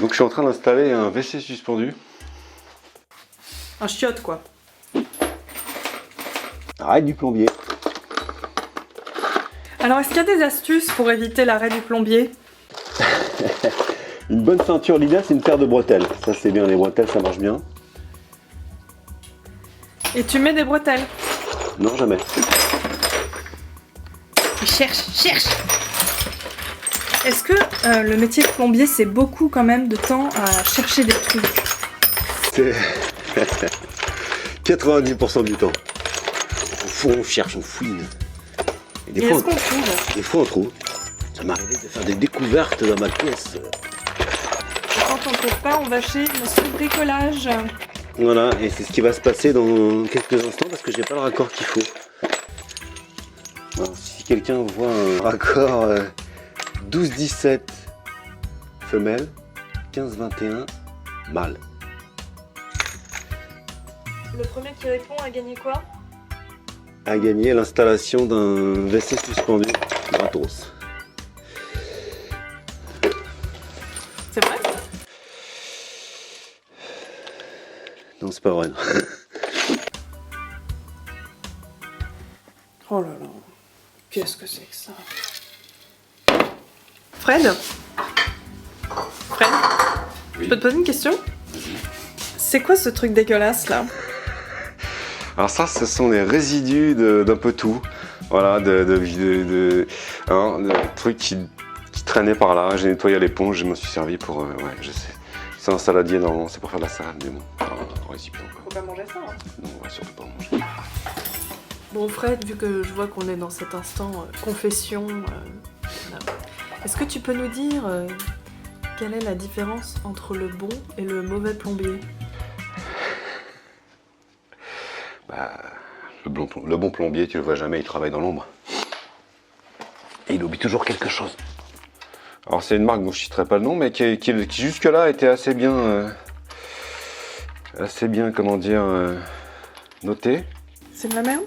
Donc je suis en train d'installer un WC suspendu. Un chiotte quoi. Arrête du plombier. Alors est-ce qu'il y a des astuces pour éviter l'arrêt du plombier? Une bonne ceinture, l'idéal c'est une paire de bretelles. Ça c'est bien, les bretelles ça marche bien. Et tu mets des bretelles? Non, jamais. Cherche. Est-ce que le métier de plombier c'est beaucoup quand même de temps à chercher des trucs? C'est 90% du temps. On cherche, on fouine. Et des Et fois, est-ce qu'on trouve? des fois on trouve. Ça m'est arrivé de faire des découvertes dans ma pièce. Et quand on ne trouve pas, on va chez Monsieur Bricolage. Voilà, et c'est ce qui va se passer dans quelques instants parce que j'ai pas le raccord qu'il faut. Alors, si quelqu'un voit un raccord 12-17 femelle, 15-21 mâle. Le premier qui répond a gagné quoi? A gagné l'installation d'un WC suspendu gratos. C'est vrai? Non, c'est pas vrai. Oh là là, qu'est-ce que c'est que ça? Fred? Oui. Je peux te poser une question? C'est quoi ce truc dégueulasse là? Alors ça, ce sont les résidus d'un peu tout. Voilà, de trucs qui traînaient par là. J'ai nettoyé à l'éponge, je m'en suis servi pour... ouais, je sais. C'est un saladier, normalement, c'est pour faire de la salade, mais bon, un récipient quoi. Faut pas manger ça, hein? Non, on va surtout pas en manger. Bon Fred, vu que je vois qu'on est dans cet instant confession, voilà. Est-ce que tu peux nous dire quelle est la différence entre le bon et le mauvais plombier? Bah, le bon plombier, tu le vois jamais, il travaille dans l'ombre. Et il oublie toujours quelque chose. Alors c'est une marque dont je ne citerai pas le nom, mais qui jusque-là était assez bien, comment dire, notée. C'est de la merde?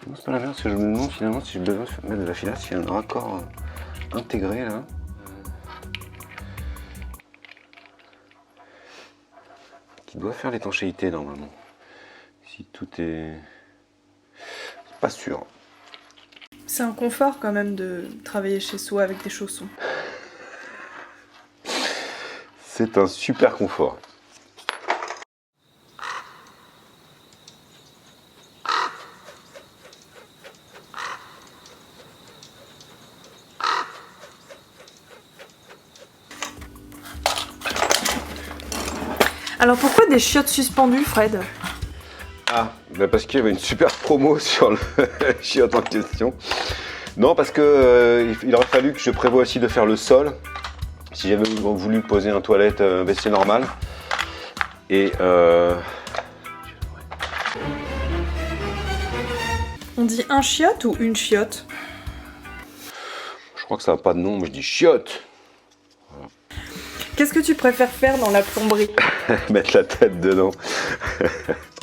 Non, c'est pas la merde, parce que je me demande finalement si je devais mettre de la filasse, s'il y a un raccord intégré là. Qui doit faire l'étanchéité normalement. Si tout est... pas sûr. C'est un confort quand même de travailler chez soi avec des chaussons. C'est un super confort. Alors pourquoi des chiottes suspendues, Fred? Ah, bah parce qu'il y avait une super promo sur le chiotte en question. Non, parce que il aurait fallu que je prévoie aussi de faire le sol. Si j'avais voulu poser un toilette WC normal. Et On dit un chiotte ou une chiotte? je crois que ça n'a pas de nom, mais je dis chiotte. Qu'est-ce que tu préfères faire dans la plomberie? Mettre la tête dedans.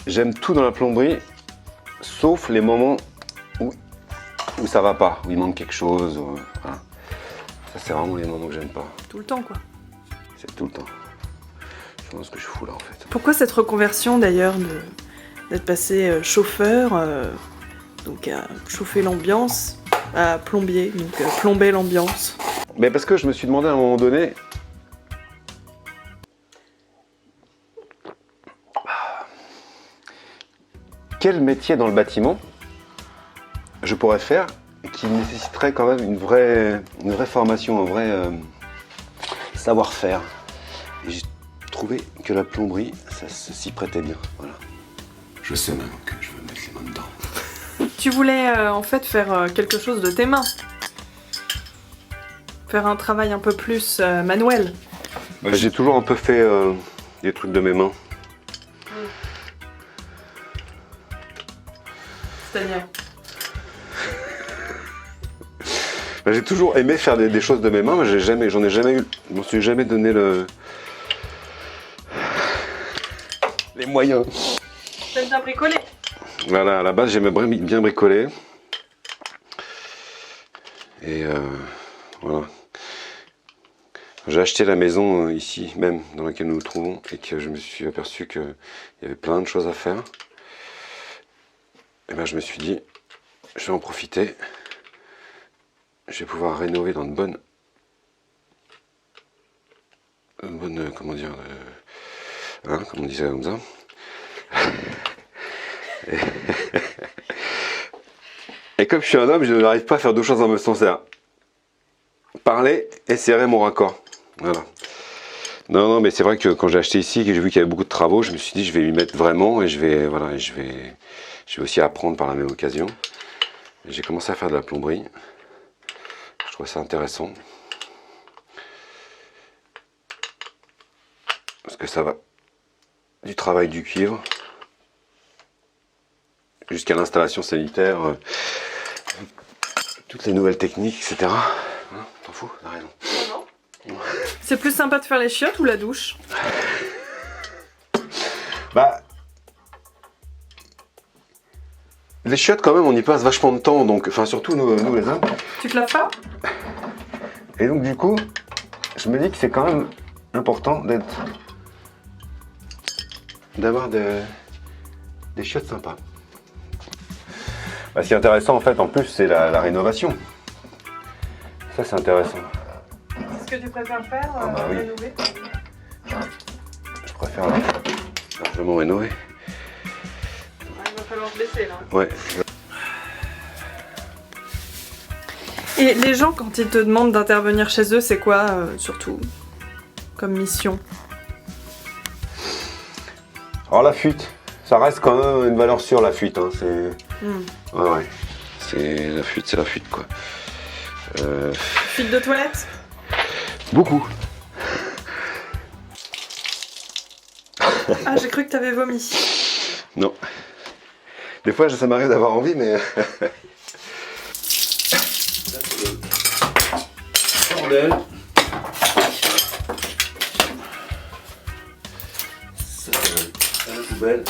J'aime tout dans la plomberie, sauf les moments où ça va pas, où il manque quelque chose. Voilà. Ça, c'est vraiment les moments que j'aime pas. Tout le temps quoi. C'est tout le temps. Je sais pas ce que je fous là en fait. Pourquoi cette reconversion d'ailleurs d'être passé chauffeur, donc à chauffer l'ambiance, à plombier, donc plomber l'ambiance? Mais parce que je me suis demandé à un moment donné, quel métier dans le bâtiment je pourrais faire qui nécessiterait quand même une vraie formation, un vrai savoir-faire. Et j'ai trouvé que la plomberie, ça s'y prêtait bien. Voilà. Je sais même que je veux mettre les mains dedans. Tu voulais en fait faire quelque chose de tes mains. Faire un travail un peu plus manuel. Bah, j'ai toujours un peu fait des trucs de mes mains. C'est-à-dire? Bah, j'ai toujours aimé faire des choses de mes mains, mais j'en ai jamais eu. Je m'en suis jamais donné les moyens. T'aimes bien bricoler? Voilà, à la base j'aimais bien bricoler. Et voilà. j'ai acheté la maison ici même dans laquelle nous nous trouvons et que je me suis aperçu qu'il y avait plein de choses à faire. Et ben je me suis dit, je vais en profiter. Je vais pouvoir rénover dans de bonnes, comment dire, comme on disait comme ça. Et comme je suis un homme, je n'arrive pas à faire deux choses en même temps, c'est-à-dire parler et serrer mon raccord. Voilà. Non, mais c'est vrai que quand j'ai acheté ici, que j'ai vu qu'il y avait beaucoup de travaux, je me suis dit je vais m'y mettre vraiment et je vais aussi apprendre par la même occasion. J'ai commencé à faire de la plomberie. Je trouvais ça intéressant. Parce que ça va du travail du cuivre jusqu'à l'installation sanitaire, toutes les nouvelles techniques, etc. Hein, t'en fous, t'as raison. Non. C'est plus sympa de faire les chiottes ou la douche? Bah, les chiottes quand même, on y passe vachement de temps, donc, enfin surtout nous les hommes. Tu te laves pas? Et donc du coup, je me dis que c'est quand même important d'avoir des chiottes sympas. Bah, ce qui est intéressant en fait, en plus, c'est la rénovation. Ça, c'est intéressant. C'est ce que tu préfères faire, bah oui. rénover? Je préfère largement rénover. Il va falloir se baisser là. Ouais. Et les gens, quand ils te demandent d'intervenir chez eux, c'est quoi surtout comme mission? Alors la fuite, ça reste quand même une valeur sûre, la fuite. Hein. Ouais. C'est la fuite quoi. Fuite de toilette? Beaucoup. Ah, j'ai cru que t'avais vomi. Non. Des fois, ça m'arrive d'avoir envie, mais... Bordel. Ça, la poubelle.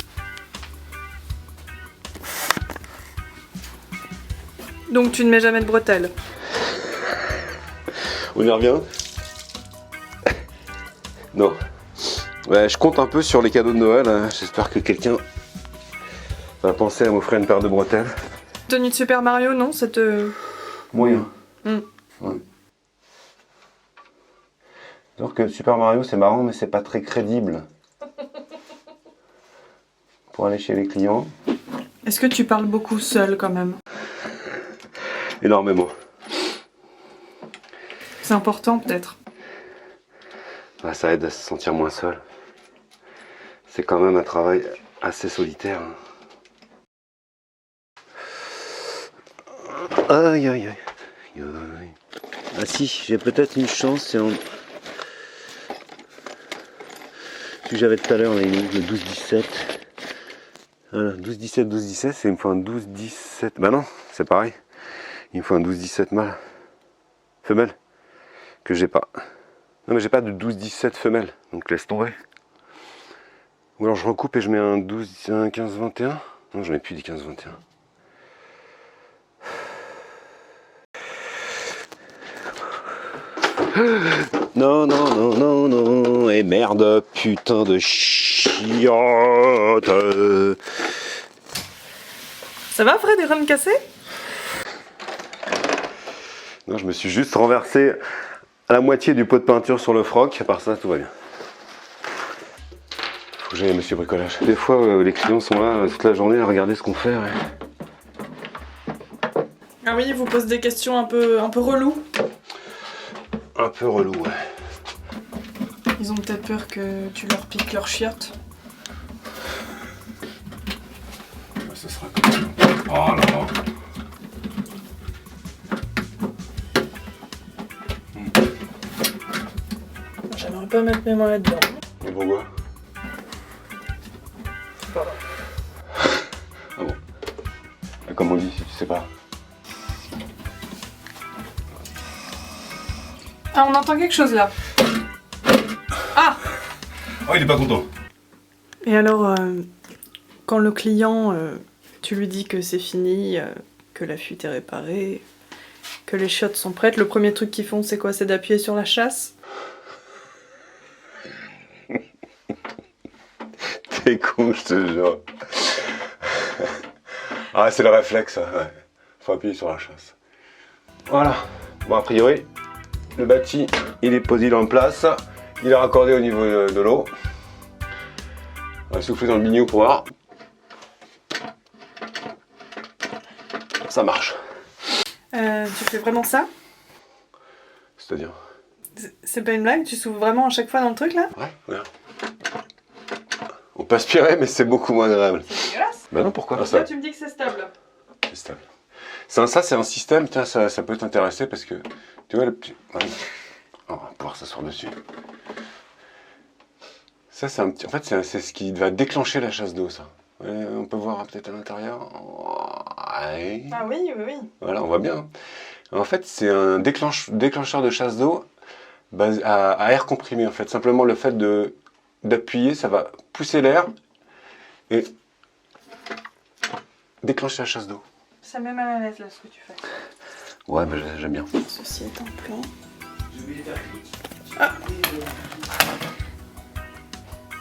Donc tu ne mets jamais de bretelles? On y revient? Non. Ouais, je compte un peu sur les cadeaux de Noël. Hein. J'espère que quelqu'un va penser à m'offrir une paire de bretelles. Tenue de Super Mario, non? Ça te... Moyen. Ouais. Alors que Super Mario, c'est marrant, mais c'est pas très crédible. Pour aller chez les clients. Est-ce que tu parles beaucoup seul quand même? Énormément. C'est important peut-être. Bah, ça aide à se sentir moins seul. C'est quand même un travail assez solitaire. Aïe aïe aïe. Ah si, j'ai peut-être une chance, c'est ce que j'avais tout à l'heure, le 12-17. Voilà, 12-17, 12-17, c'est il me faut un 12-17. Bah non, c'est pareil. Il me faut un 12-17 mâle. Femelle. Que j'ai pas. Non mais j'ai pas de 12-17 femelle, donc laisse tomber. Ou alors je recoupe et je mets un 15-21. Non, j'en ai plus des 15-21. Non, non, non, non, non, et merde, putain de chiotte. Ça va Fred, des reins cassés? Non, je me suis juste renversé à la moitié du pot de peinture sur le froc, à part ça, tout va bien. Faut que j'aille monsieur bricolage. Des fois, les clients sont là toute la journée à regarder ce qu'on fait. Ouais. Ah oui, ils vous posent des questions un peu relou. Un peu relou, ouais. Ils ont peut-être peur que tu leur piques leur chiotte. Ce sera comme ça. Oh là là. J'aimerais pas mettre mes mains là-dedans. Et pourquoi? Voilà. Ah bon. Comme on dit, si tu sais pas. Ah, on entend quelque chose là. Ah! Oh, il est pas content. Et alors, quand le client, tu lui dis que c'est fini, que la fuite est réparée, que les chiottes sont prêtes, le premier truc qu'ils font, c'est quoi? C'est d'appuyer sur la chasse? T'es con, je te jure. Ah, c'est le réflexe, ouais. Faut appuyer sur la chasse. Voilà. Bon, a priori, le bâti, il est posé en place. Il est raccordé au niveau de l'eau. On va souffler dans le biniou pour voir. Ça marche. Tu fais vraiment ça? C'est-à-dire? C'est pas une blague? Tu souffles vraiment à chaque fois dans le truc là? Ouais, regarde. On peut aspirer, mais c'est beaucoup moins agréable. C'est dégueulasse. Bah non, pourquoi? Là, tu me dis que c'est stable. C'est stable. Ça, c'est un système, tiens, ça peut t'intéresser parce que, tu vois, le petit... Ouais. On va pouvoir s'asseoir dessus. Ça, c'est un petit... En fait, c'est ce qui va déclencher la chasse d'eau, ça. On peut voir peut-être à l'intérieur. Ouais. Ah oui, oui, oui. Voilà, on voit bien. En fait, c'est un déclencheur de chasse d'eau à air comprimé, en fait. Simplement, le fait d'appuyer, ça va pousser l'air et déclencher la chasse d'eau. Ça me met mal à l'aise là ce que tu fais. Ouais, mais j'aime bien. Ceci est un plan. Ah.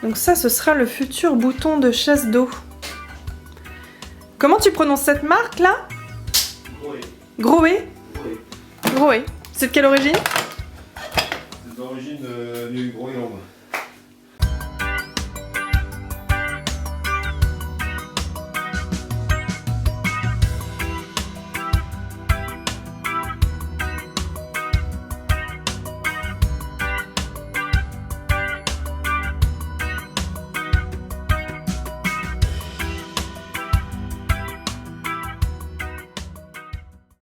Donc ça, ce sera le futur bouton de chasse d'eau. Comment tu prononces cette marque là? Groé. Groé. C'est de quelle origine? C'est d'origine du Groenland.